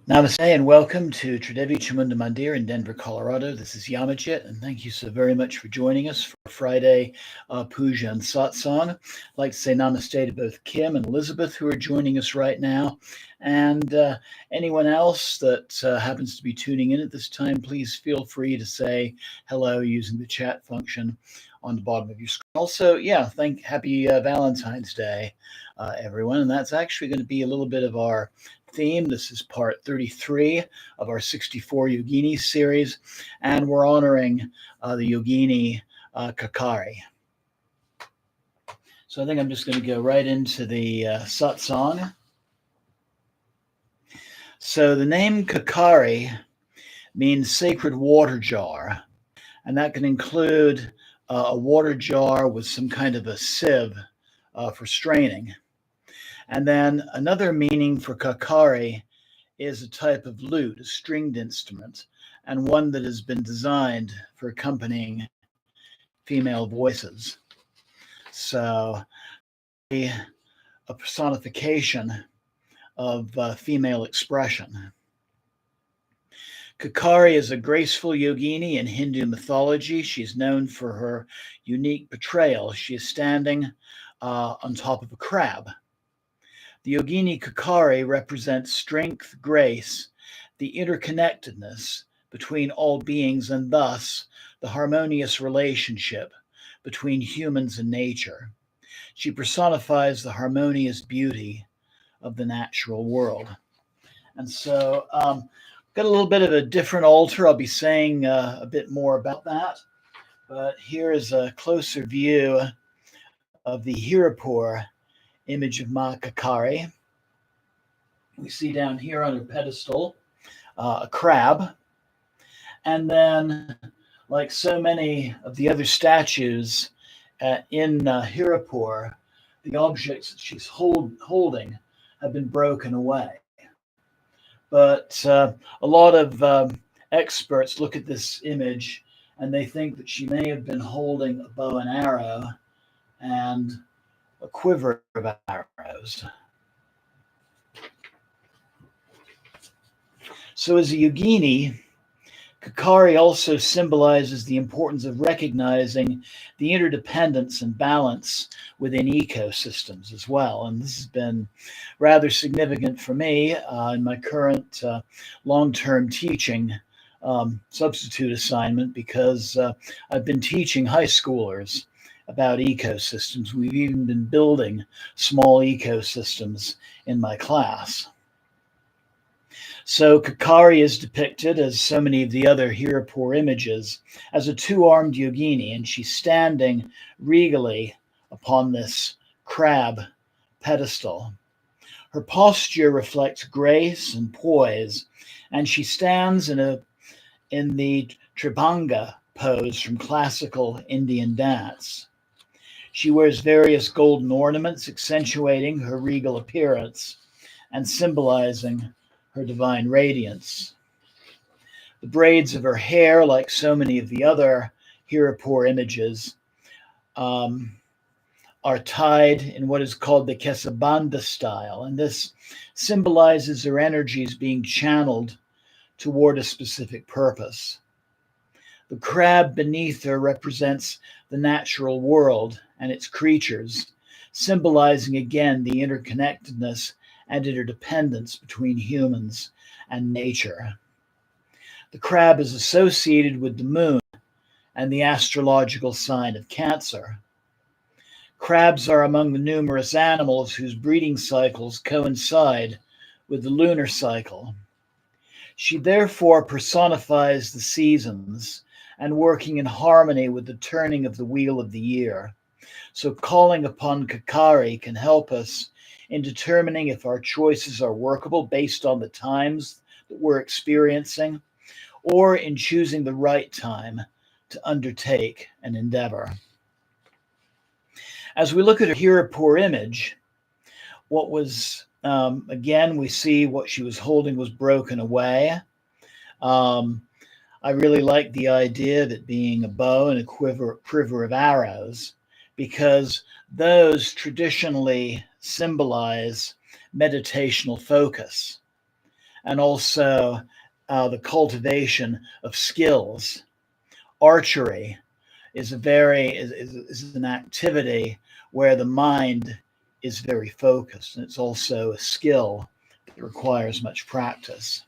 Namaste and welcome to Tridevi Chamunda Mandir in Denver, Colorado. This is Yamachit, and thank you so very much for joining us for Friday Puja and Satsang. I'd like to say namaste to both Kim and Elizabeth who are joining us right now. And anyone else that happens to be tuning in at this time, please feel free to say hello using the chat function on the bottom of your screen. Also, happy Valentine's Day, everyone. And that's actually going to be a little bit of our theme. This is part 33 of our 64 Yoginis series, and we're honoring the Yogini Karkari. So I think I'm just going to go right into the Satsang. So the name Karkari means sacred water jar, and that can include a water jar with some kind of a sieve for straining. And then another meaning for Karkari is a type of lute, a stringed instrument, and one that has been designed for accompanying female voices. So a personification of female expression. Karkari is a graceful yogini in Hindu mythology. She's known for her unique portrayal. She is standing on top of a crab. The Yogini Karkari represents strength, grace, the interconnectedness between all beings, and thus the harmonious relationship between humans and nature. She personifies the harmonious beauty of the natural world. And so, got a little bit of a different altar. I'll be saying a bit more about that. But here is a closer view of the Hirapur image of Ma Karkari. We see down here on her pedestal a crab. And then, like so many of the other statues in Hirapur, the objects that she's holding have been broken away. But a lot of experts look at this image and they think that she may have been holding a bow and arrow and a quiver of arrows. So as a yogini, Karkari also symbolizes the importance of recognizing the interdependence and balance within ecosystems as well. And this has been rather significant for me in my current long-term teaching substitute assignment, because I've been teaching high schoolers about ecosystems. We've even been building small ecosystems in my class. So Karkari is depicted, as so many of the other Hirapur images, as a two-armed yogini, and she's standing regally upon this crab pedestal. Her posture reflects grace and poise, and she stands in the Tribhanga pose from classical Indian dance. She wears various golden ornaments, accentuating her regal appearance and symbolizing her divine radiance. The braids of her hair, like so many of the other Hirapur images, are tied in what is called the Kesabandha style, and this symbolizes her energies being channeled toward a specific purpose. The crab beneath her represents the natural world and its creatures, symbolizing again the interconnectedness and interdependence between humans and nature. The crab is associated with the moon and the astrological sign of Cancer. Crabs are among the numerous animals whose breeding cycles coincide with the lunar cycle. She therefore personifies the seasons and working in harmony with the turning of the wheel of the year. So calling upon Karkari can help us in determining if our choices are workable based on the times that we're experiencing, or in choosing the right time to undertake an endeavor. As we look at her Hirapur image, what was, again, we see what she was holding was broken away. I really like the idea of it being a bow and a quiver of arrows, because those traditionally symbolize meditational focus. and also the cultivation of skills. Archery is is an activity where the mind is very focused, and it's also a skill that requires much practice.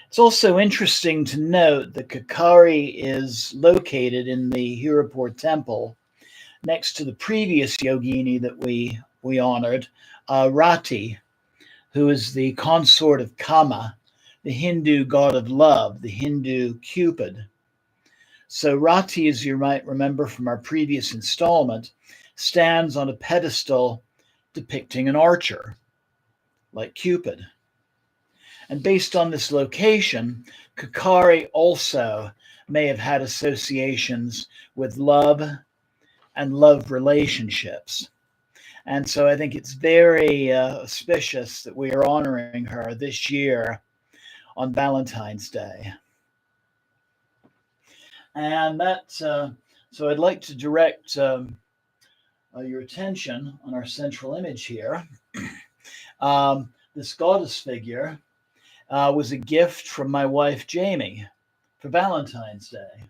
It's also interesting to note that Karkari is located in the Hirapur temple next to the previous yogini that we honored, Rati, who is the consort of Kama, the Hindu god of love, the Hindu Cupid. So Rati, as you might remember from our previous installment, stands on a pedestal depicting an archer, like Cupid. And based on this location, Karkari also may have had associations with love and love relationships. And so I think it's very auspicious that we are honoring her this year on Valentine's Day. And so I'd like to direct your attention on our central image here. This goddess figure was a gift from my wife Jamie for Valentine's Day.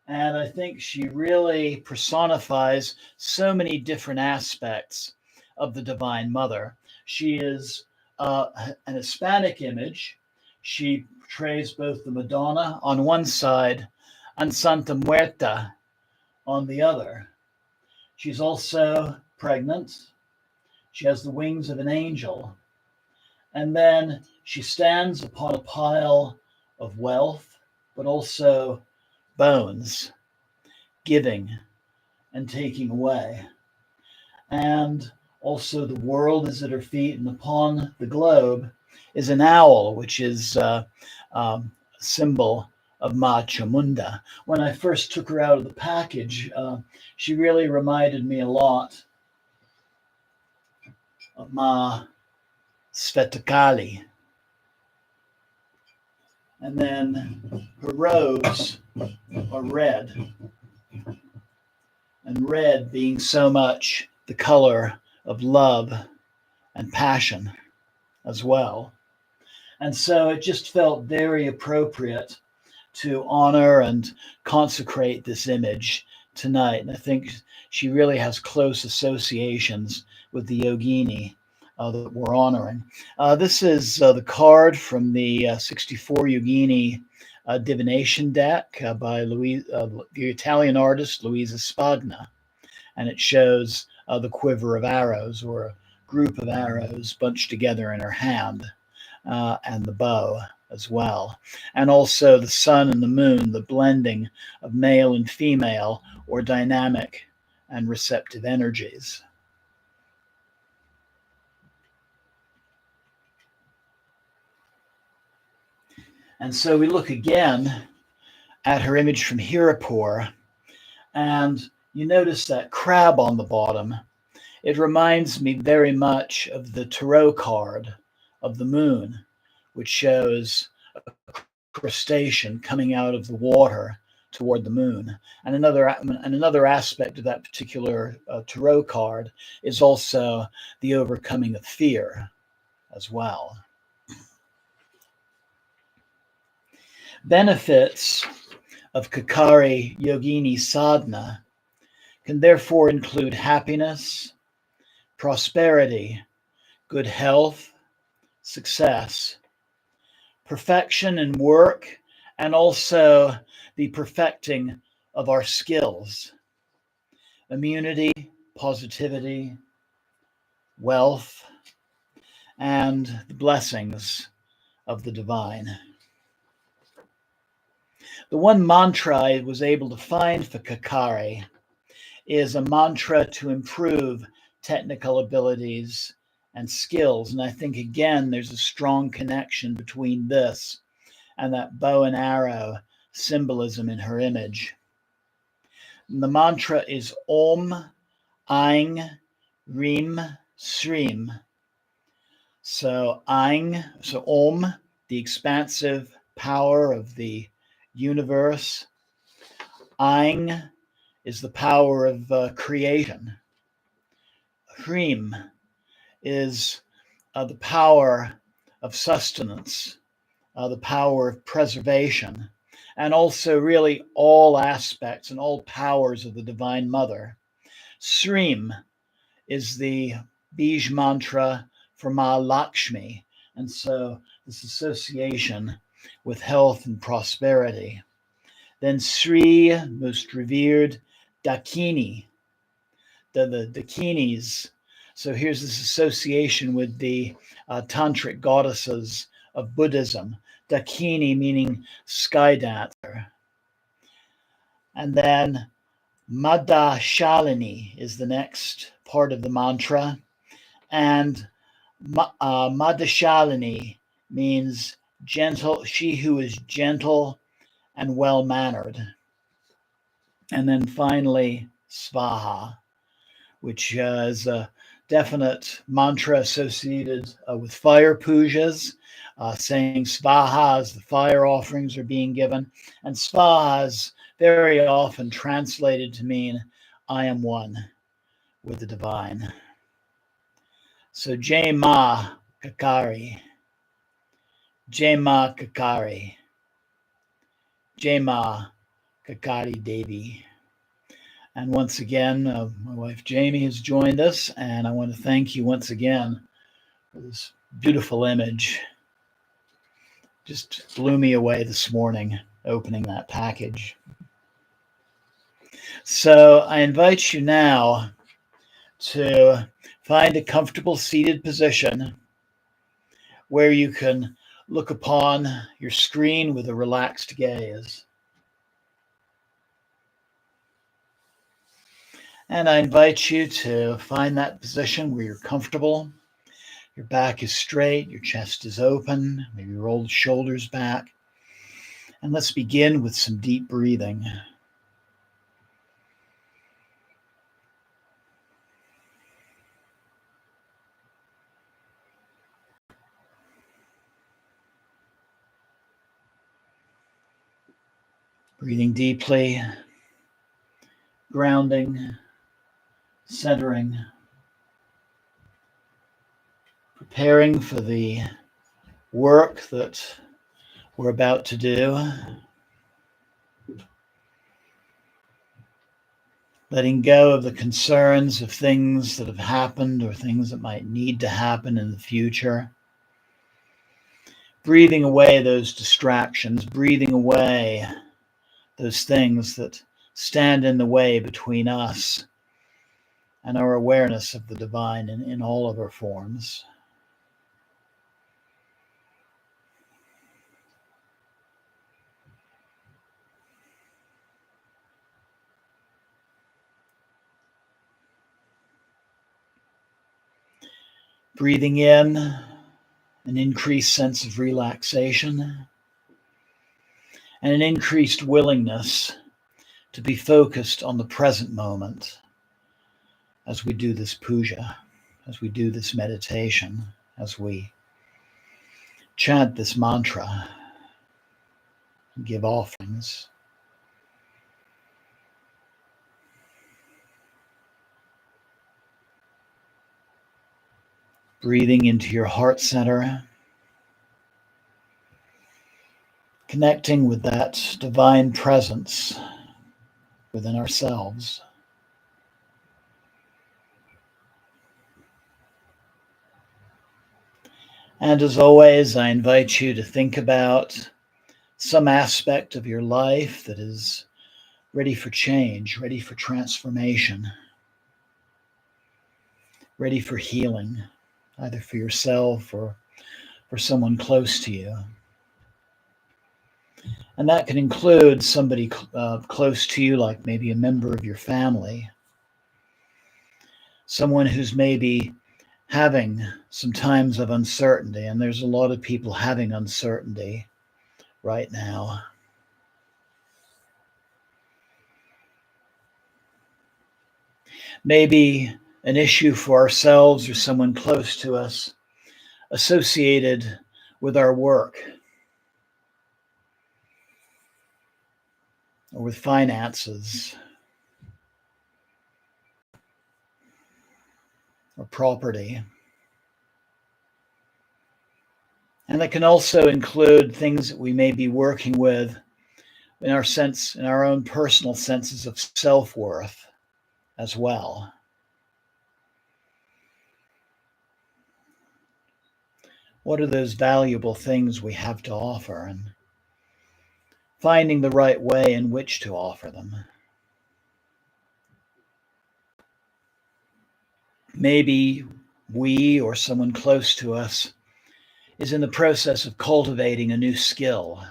And I think she really personifies so many different aspects of the Divine Mother. She is an Hispanic image. She portrays both the Madonna on one side and Santa Muerta on the other. She's also pregnant. She has the wings of an angel. And then she stands upon a pile of wealth, but also bones, giving and taking away. And also the world is at her feet, and upon the globe is an owl, which is a symbol of Ma Chamunda. When I first took her out of the package, she really reminded me a lot of Ma Svetakali. And then her robes are red, and red being so much the color of love and passion as well. And so it just felt very appropriate to honor and consecrate this image tonight. And I think she really has close associations with the Yogini that we're honoring. This is the card from the 64 Yogini divination deck by the Italian artist Luisa Spagna. And it shows the quiver of arrows, or a group of arrows bunched together in her hand, and the bow as well. And also the sun and the moon, the blending of male and female, or dynamic and receptive energies. And so we look again at her image from Hirapur, and you notice that crab on the bottom. It reminds me very much of the tarot card of the moon, which shows a crustacean coming out of the water toward the moon. And another aspect of that particular tarot card is also the overcoming of fear as well. Benefits of Karkari Yogini sadhana can therefore include happiness, prosperity, good health, success, perfection in work, and also the perfecting of our skills, immunity, positivity, wealth, and the blessings of the divine. The one mantra I was able to find for Karkari is a mantra to improve technical abilities and skills. And I think, again, there's a strong connection between this and that bow and arrow symbolism in her image. And the mantra is Om, Aing, Reem, Sreem. So Om, the expansive power of the universe. Aing is the power of creation. Hreem is the power of sustenance, the power of preservation, and also really all aspects and all powers of the Divine Mother. Srim is the Bij mantra for Ma Lakshmi, and so this association with health and prosperity. Then Sri, most revered, Dakini, the Dakinis. So here's this association with the tantric goddesses of Buddhism. Dakini meaning sky dancer. And then Madhashalini is the next part of the mantra. And Madhashalini means gentle, she who is gentle and well-mannered. And then finally, Svaha, which is a definite mantra associated with fire pujas, saying Svaha as the fire offerings are being given. And Svaha is very often translated to mean, I am one with the divine. So Jai Ma Karkari, Jai Ma Karkari, Jai Ma Karkari Devi. And once again, my wife Jamie has joined us, and I want to thank you once again for this beautiful image. Just blew me away this morning opening that package. So I invite you now to find a comfortable seated position where you can look upon your screen with a relaxed gaze. And I invite you to find that position where you're comfortable. Your back is straight, your chest is open, maybe roll the shoulders back. And let's begin with some deep breathing. Breathing deeply, grounding, centering, preparing for the work that we're about to do. Letting go of the concerns of things that have happened or things that might need to happen in the future. Breathing away those distractions, breathing away those things that stand in the way between us and our awareness of the divine in all of our forms. Breathing in an increased sense of relaxation and an increased willingness to be focused on the present moment as we do this puja, as we do this meditation, as we chant this mantra and give offerings. Breathing into your heart center, connecting with that divine presence within ourselves. And as always, I invite you to think about some aspect of your life that is ready for change, ready for transformation, ready for healing, either for yourself or for someone close to you. And that can include somebody close to you, like maybe a member of your family, someone who's maybe having some times of uncertainty, and there's a lot of people having uncertainty right now. Maybe an issue for ourselves or someone close to us associated with our work or with finances or property. And that can also include things that we may be working with in our own personal senses of self-worth as well. What are those valuable things we have to offer, and finding the right way in which to offer them? Maybe we or someone close to us is in the process of cultivating a new skill.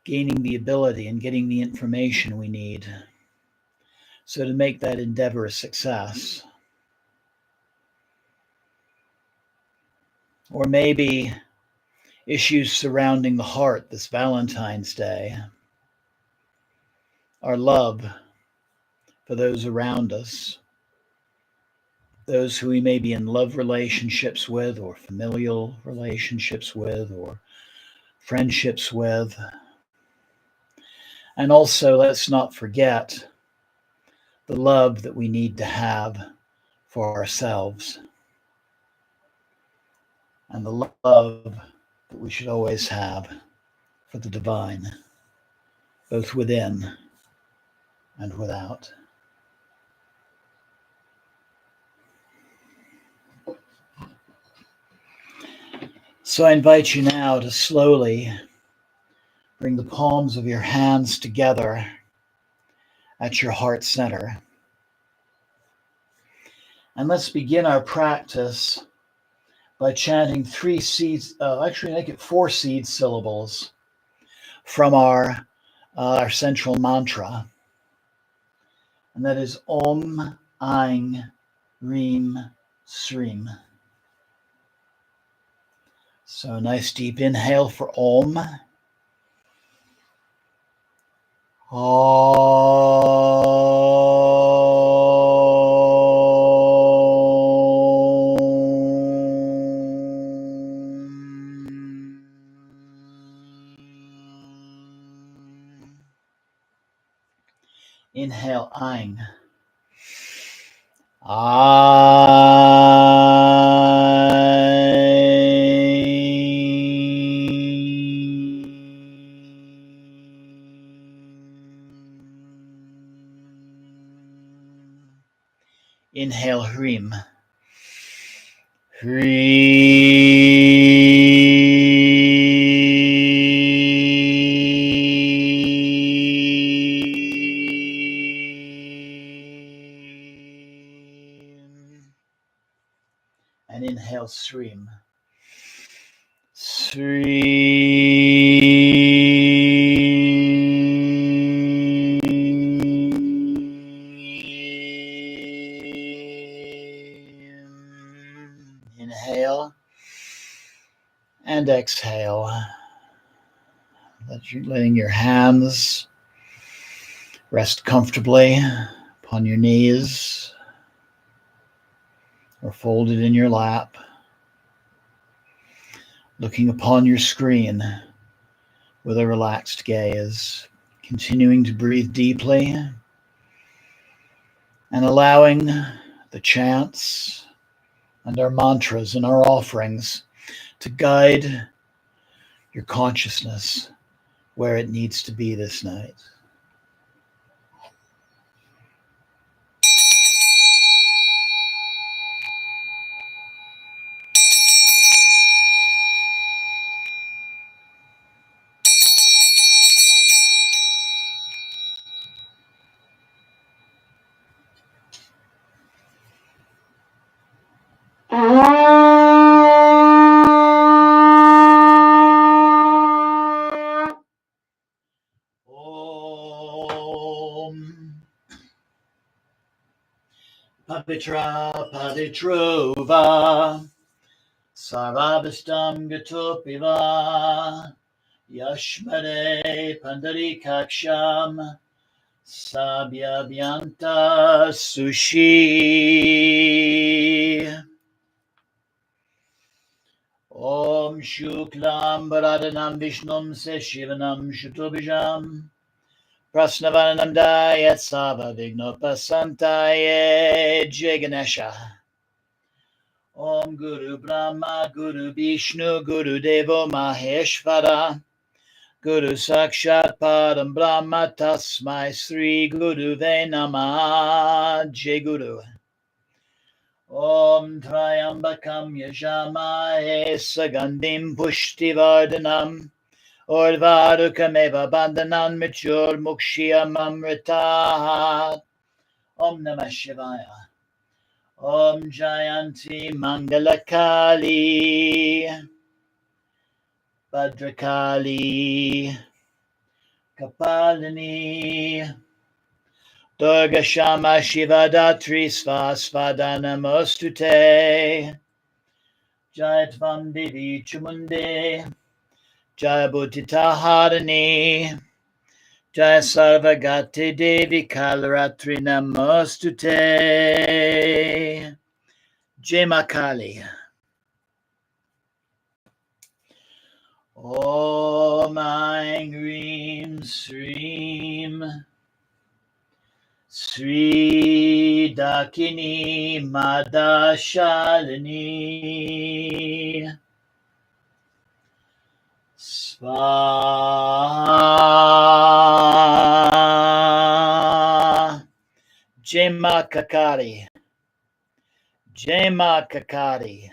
Gaining the ability and getting the information we need. So to make that endeavor a success. Or maybe issues surrounding the heart this Valentine's Day. Our love for those around us. Those who we may be in love relationships with, or familial relationships with, or friendships with. And also, let's not forget the love that we need to have for ourselves, and the love that we should always have for the divine, both within and without. So I invite you now to slowly bring the palms of your hands together at your heart center. And let's begin our practice by chanting 3 seeds, actually make it 4 seed syllables from our central mantra. And that is Om, Aing, Reem, Sreem. So a nice deep inhale for Om. Inhale, Aing. Inhale, Hreem. And inhale, Sreem. Inhale and exhale. Letting your hands rest comfortably upon your knees or folded in your lap. Looking upon your screen with a relaxed gaze, continuing to breathe deeply and allowing the chants and our mantras and our offerings to guide your consciousness where it needs to be this night. Pavitra Pavitrova Sarvabhistam Gatopiva Yashmare Pandarikaksham Sabhyabhyanta Sushi Om Shuklam Bharadhanam Vishnum Seshivanam Shutobijam Prasnavanam Dayat Sava Vignopasantaye Jai Ganesha. Om Guru Brahma Guru Vishnu Guru Devo Maheshvara Guru Sakshat Param Brahma Tasmai Sri Guru Ve Namah Jai Guru. Om Trayambakam Yajamahe Sagandim Pushtivardhanam Orvarukam Bandhanan Michur Mukshiyam Amrita. Om Namah Shivaya. Om Jayanti Mangalakali Bhadrakali Kapalini Durga Shama Shiva Datri Svasvadana Mostute Jayatvam Devi Chamunde Jayabhutita Harini Jaya Sarvagati Devi Kalaratri Namostute Jai Makali. Om Aing Reem Sreem Sri Dakini Madashalini Swaha Jema Kakari Jema Kakari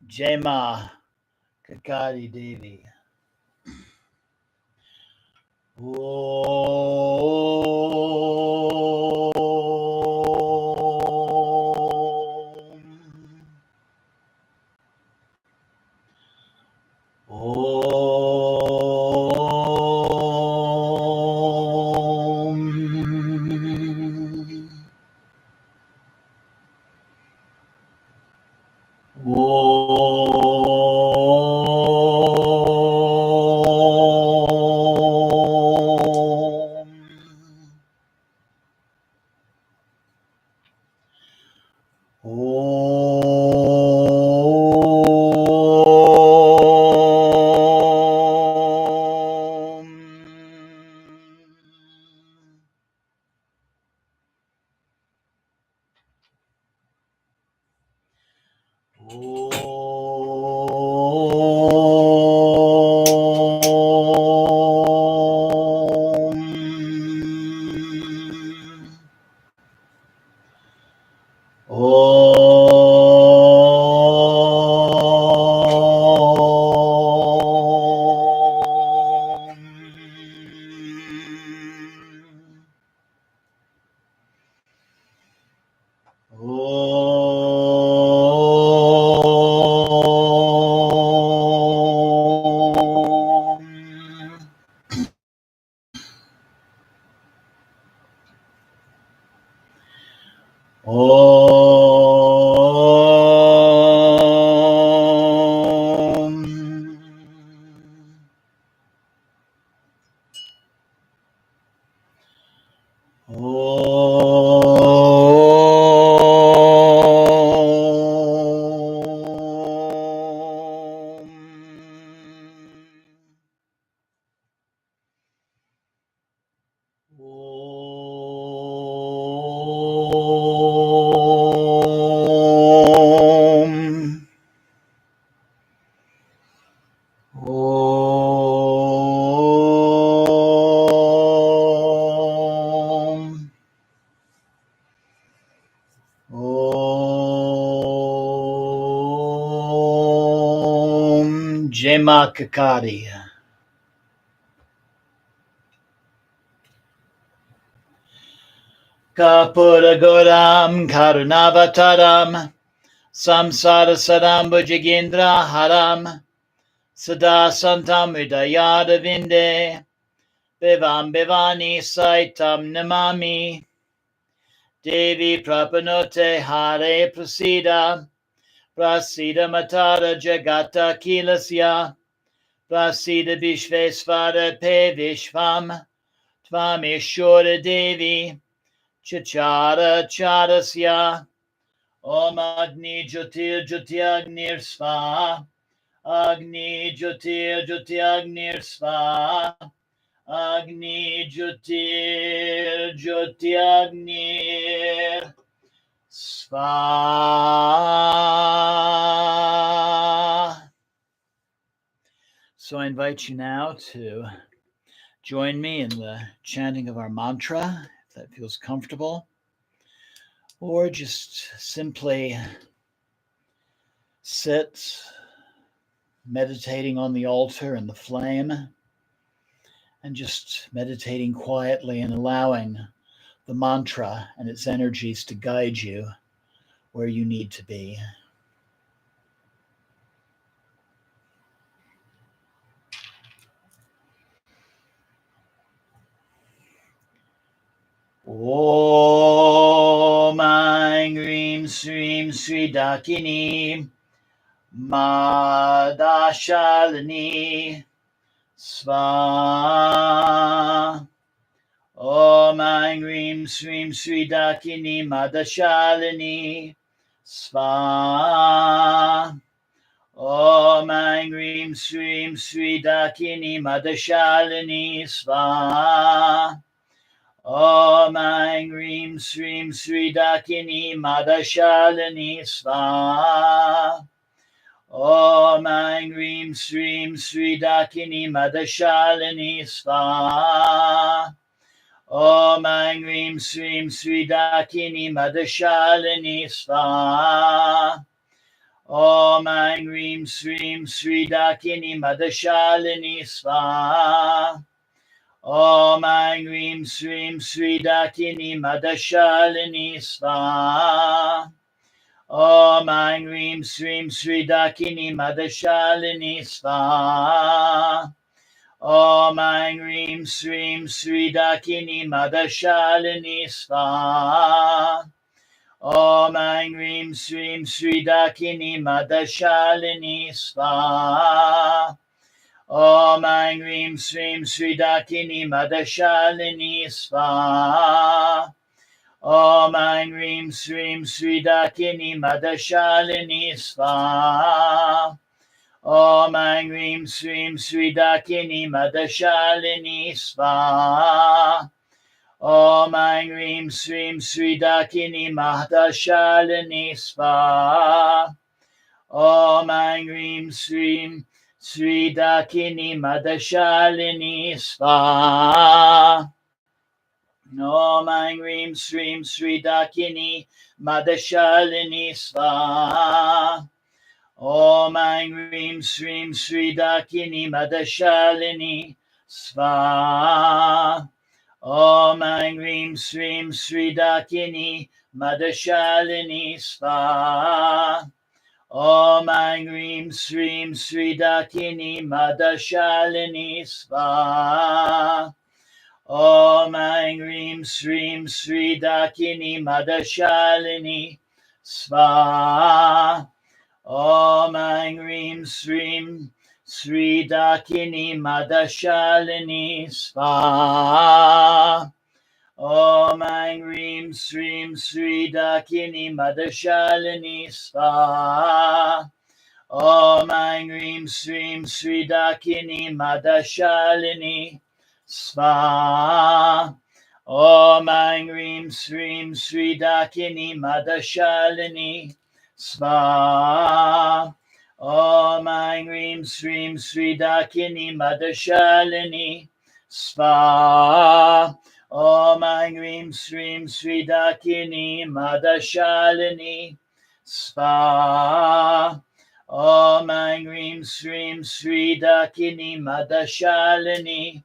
Jema Kakari Devi. Jema Kakari. Kapuragoram Karunavataram Samsara Sadam Bhujagendra Haram Sada Santam Hridayada Vinde Vivam Bivani Saitam Namami Devi Prapanote Hare Prasida Prasida Matara Jagata Kilasya Prasida Vishvesvara Pe Vishvam Tvameshwara Devi Chachara Charasya Om Agni Jyotir Jyotiagnir Svaha Agni Jyotir Jyotiagnir Svaha Agni Jyotir Jyotiagnir Svaha So I invite you now to join me in the chanting of our mantra, if that feels comfortable, or just simply sit meditating on the altar and the flame, and just meditating quietly and allowing the mantra and its energies to guide you where you need to be. Om Aing Rim Srim Sri Dakini Madashalini Sva. Om Aing Rim Srim Sri Dakini Madashalini Sva. Om Aing Rim Srim Sri Dakini Madashalini Sva. Om Aing Rim Srim Sri Dakini Madashalini Sva. Om Aing Rim Srim Sri Dakini Madashalini Sva. Om Aing Rim Srim Sri Dakini Madashalini Sva. Om Aing Rim Srim Sri Dakini Madashalini Sva. Om Aing Rim Srim Sri Dakini Madashalini Sva. Om Aing Rim Srim Sri Dakini Madashalini Sva. Om Aing Rim Srim Sri Dakini Madashalini Sva. Om Aing Rim Srim Sri Dakini Madashalini Sva. Om Aing Rim Srim Sri Dakini Madashalini Sva. Om Aing Rim Srim Sri Dakini Madashalini Sva. Om Aing Rim Srim Sri Dakini Madashalini Sva. Om Aing Rim Srim Sri Dakini Madashalini Sva. Om Aing Rim Srim Sri Dakini Madashalini Sva. Om Aing Rim Srim Sri Dakini Madashalini Sva. Om Aing Rim Srim Sri Dakini Madashalini Sva. Om Aing Rim Srim Sri Dakini Madashalini Sva. Om Aing Rim Srim Sri Dakini Madashalini Sva. Om Aing Rim Srim Sri Dakini Madashalini Sva. Om Aing Rim Srim Sri Dakini Madashalini Sva. Om Aing Rim Srim Sri Dakini Madashalini Sva. Om Aing Rim Srim Sri Dakini Madashalini Sva. Om Aing Rim Srim Sri Dakini Madashalini Sva. Om Aing Rim Srim Sri Dakini Madashalini Sva. Om Aing Rim Srim Sri Dakini Madashalini Sva. Om Aing Rim Srim Sri Dakini Madashalini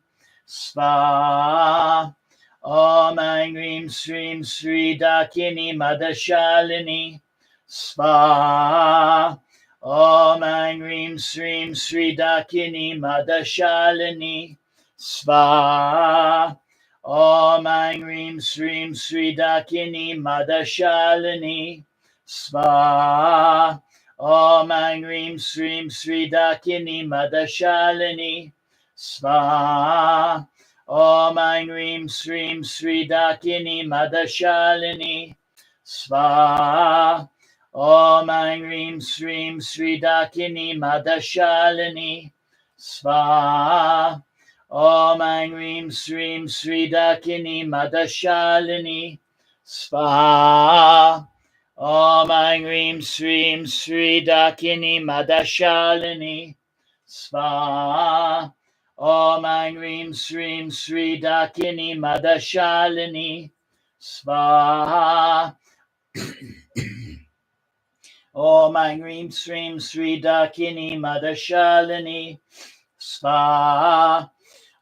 Sva. Om Aing Rim Srim Sri Dakini Madashalini Sva. Om Aing Rim Srim Sri Dakini Madashalini Sva. Om Aing Rim Srim Sri Dakini Madashalini Sva. Om Aing Rim Srim Sri Dakini Madashalini Sva. Om Aing Rim Srim Sri Dakini Madashalini Sva. Om Aing Rim Srim Sri Dakini Madashalini Sva. Om Aing Rim Srim Sri Dakini Madashalini Sva. Om Aing Rim Srim Sri Dakini Madashalini Svaha. Om Aing Rim Srim Sri Dakini Madashalini. Svaha. Om Aing Rim Srim Sri Dakini Madashalini. Svaha.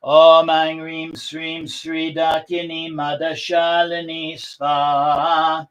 Om Aing Rim Srim Sri Dakini Madashalini. Svaha.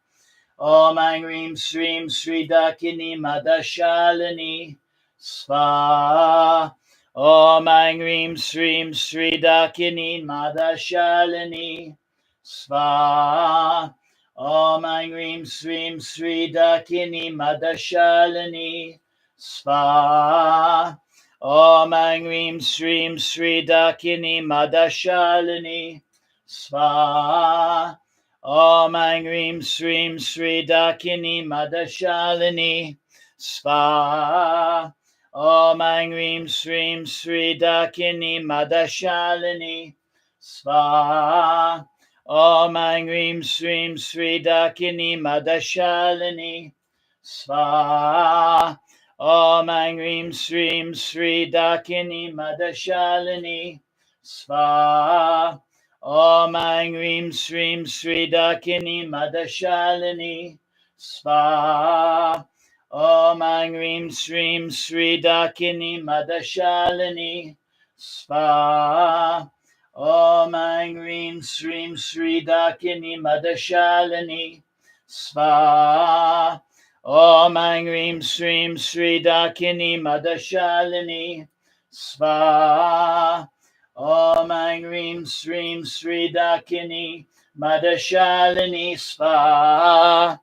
Om Aing Rim Srim Sri Dakini Madashalini. Svaha. Om Aing Rim Srim Sri Dakini Madashalini. Svaha. Om Aing Rim Srim Sri Dakini Madashalini. Svaha. Om Aing Rim Srim Sri Dakini Madashalini. Svaha. Om Aing Rim Srim Sri Dakini Madashalini. Svaha. Om Aing Rim Srim Sri Dakini Madashalini. Svaha. Om Aing Rim Srim Sri Dakini Madashalini. Svaha. Om Aing Rim Srim Sri Dakini Madashalini. Svaha. Om Aing Rim Srim Sri Dakini Madashalini. Svaha. Om Aing Rim Srim Sri Dakini Madashalini. Svaha. Om Aing Rim Srim Sri Dakini Madashalini. Svaha. Om Aing Rim Srim Sri Dakini Madashalini. Svaha. Om Aing Rim Srim Sri Dakini Madashalini. Svaha.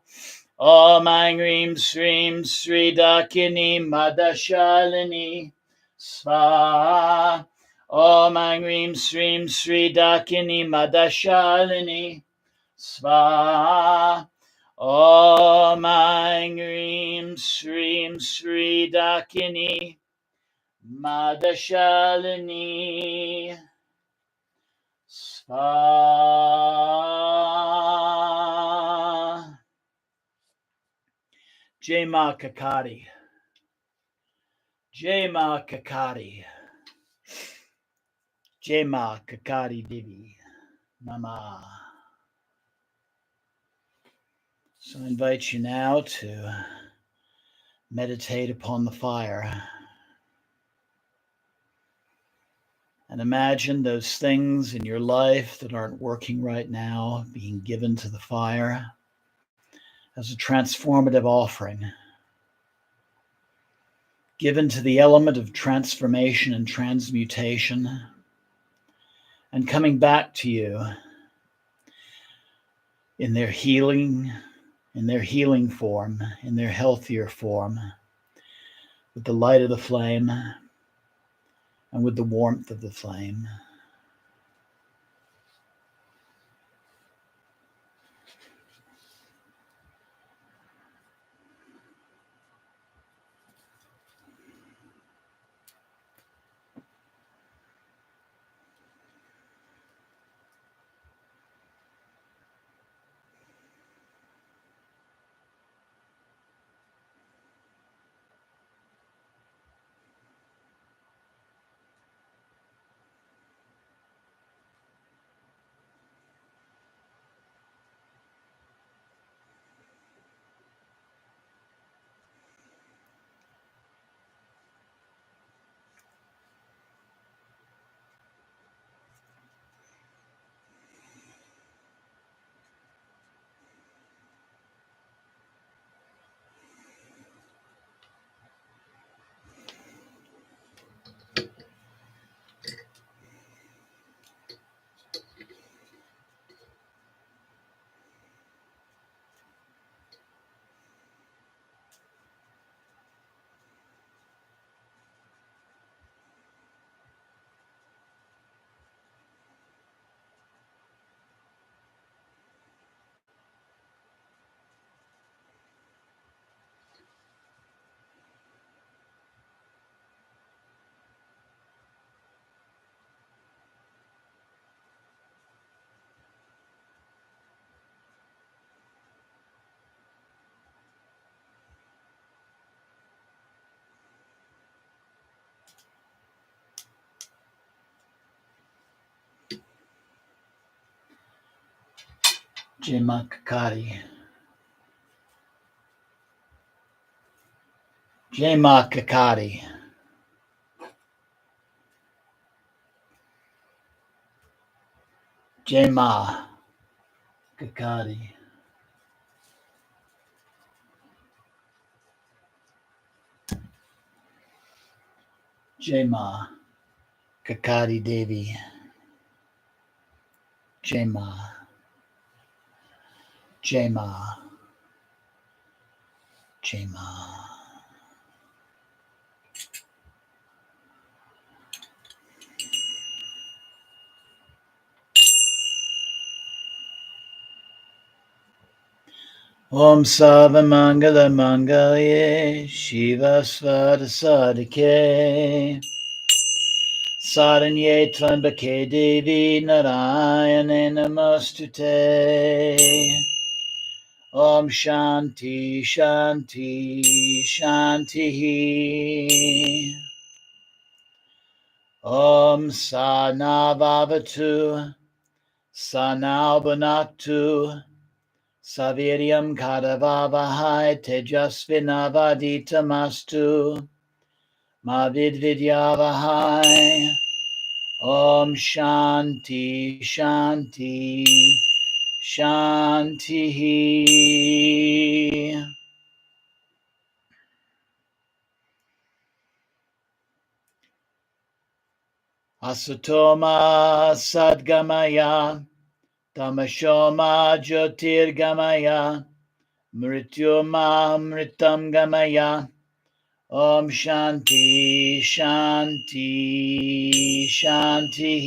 Om Aing Rim Srim Sri Dakini Madashalini. Svaha. Om Aing Rim Srim Sri Dakini Madashalini. Svaha. Om Aing Rim Srim Sri Dakini Madashalini. Svaha. Jai Ma Karkari. Jai Ma Karkari. Jai Ma Karkari Devi. Mama. So I invite you now to meditate upon the fire and imagine those things in your life that aren't working right now being given to the fire as a transformative offering, given to the element of transformation and transmutation, and coming back to you in their healing form, in their healthier form, with the light of the flame and with the warmth of the flame. Jai Ma Karkari. Jai Ma Karkari. Jai Ma Karkari. Jai Ma Karkari Devi. Jai Ma. Jai Ma. Jai Ma. Om Sarvamangala Mangalye Shiva Svada Sadike Saranye Trambake Devi Narayane Namostute. Om Shanti Shanti Shanti. Om Sanavavatu Sanalbanatu Saviryam Kadavavahai Tejasvinavaditamastu Mavidvidyavahai. Om Shanti Shanti Shanti. Asatoma Sadgamaya Tamashoma Jyotirgamaya Mrityoma Mritam Gamaya. Om Shanti Shanti Shanti.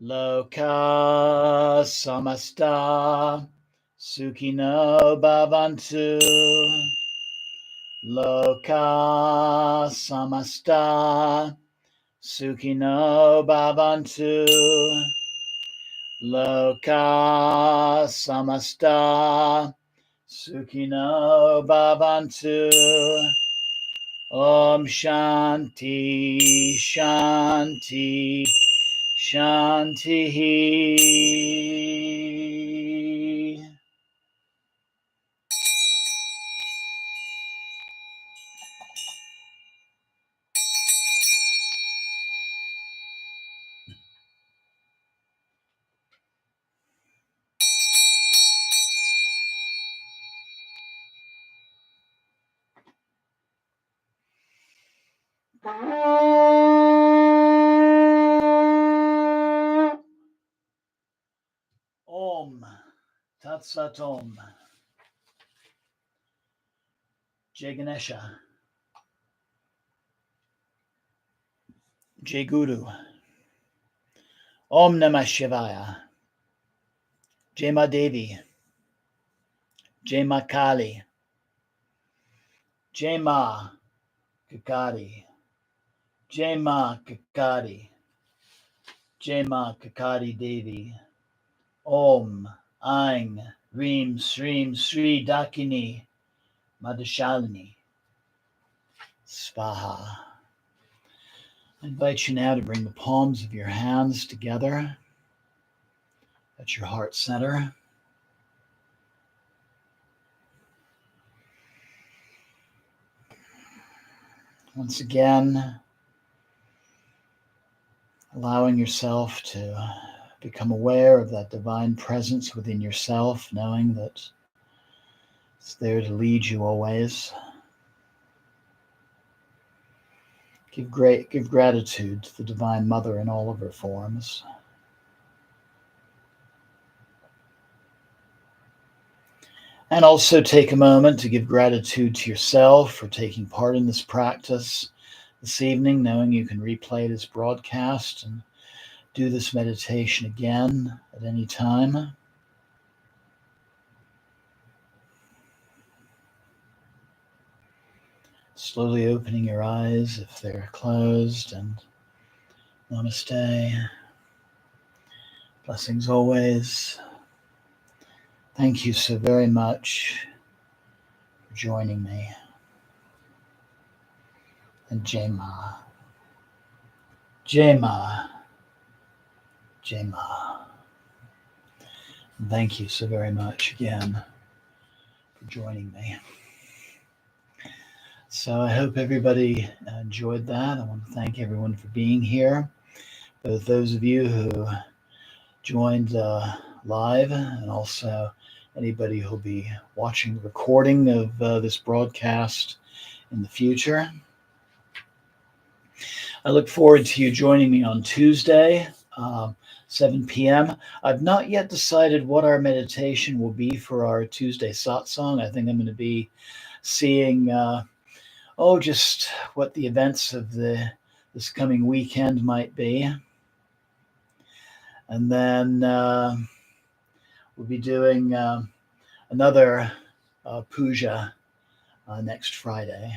Loka Samasta Sukhino Bhavantu. Loka Samasta Sukhino Bhavantu. Loka Samasta Sukhino Bhavantu. Om Shanti Shanti Shanti. Om Tat Sat Om. Jai Ganesha. Jai Guru. Om Namah Shivaya. Jai Ma Devi. Jai Ma Kali. Jai Ma Kakari. Jai Ma Kakari. Jai Ma Kakari Devi. Om Aing Reem Sreem Sri Dakini Madhushalini Svaha. I invite you now to bring the palms of your hands together at your heart center. Once again, allowing yourself to become aware of that divine presence within yourself, knowing that it's there to lead you always. Give gratitude to the Divine Mother in all of her forms. And also take a moment to give gratitude to yourself for taking part in this practice this evening, knowing you can replay this broadcast and do this meditation again at any time. Slowly opening your eyes if they're closed, and namaste. Blessings always. Thank you so very much for joining me. And Jai Ma. Jema. Jema. Thank you so very much again for joining me. So I hope everybody enjoyed that. I want to thank everyone for being here, both those of you who joined live and also anybody who'll be watching the recording of this broadcast in the future. I look forward to you joining me on Tuesday, 7 p.m. I've not yet decided what our meditation will be for our Tuesday satsang. I think I'm going to be seeing, just what the events of this coming weekend might be. And then we'll be doing another Puja next Friday.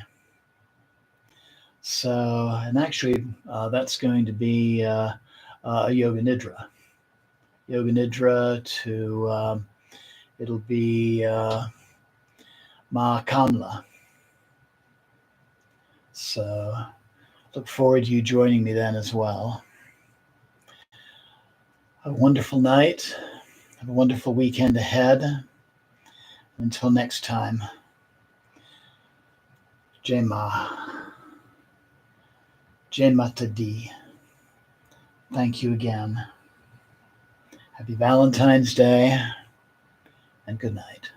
So, and actually, that's going to be a Yoga Nidra. Yoga Nidra to, it'll be Ma Kamla. So, look forward to you joining me then as well. A wonderful night. Have a wonderful weekend ahead. Until next time, Jai Ma. Jai Mata Di. Thank you again. Happy Valentine's Day and good night.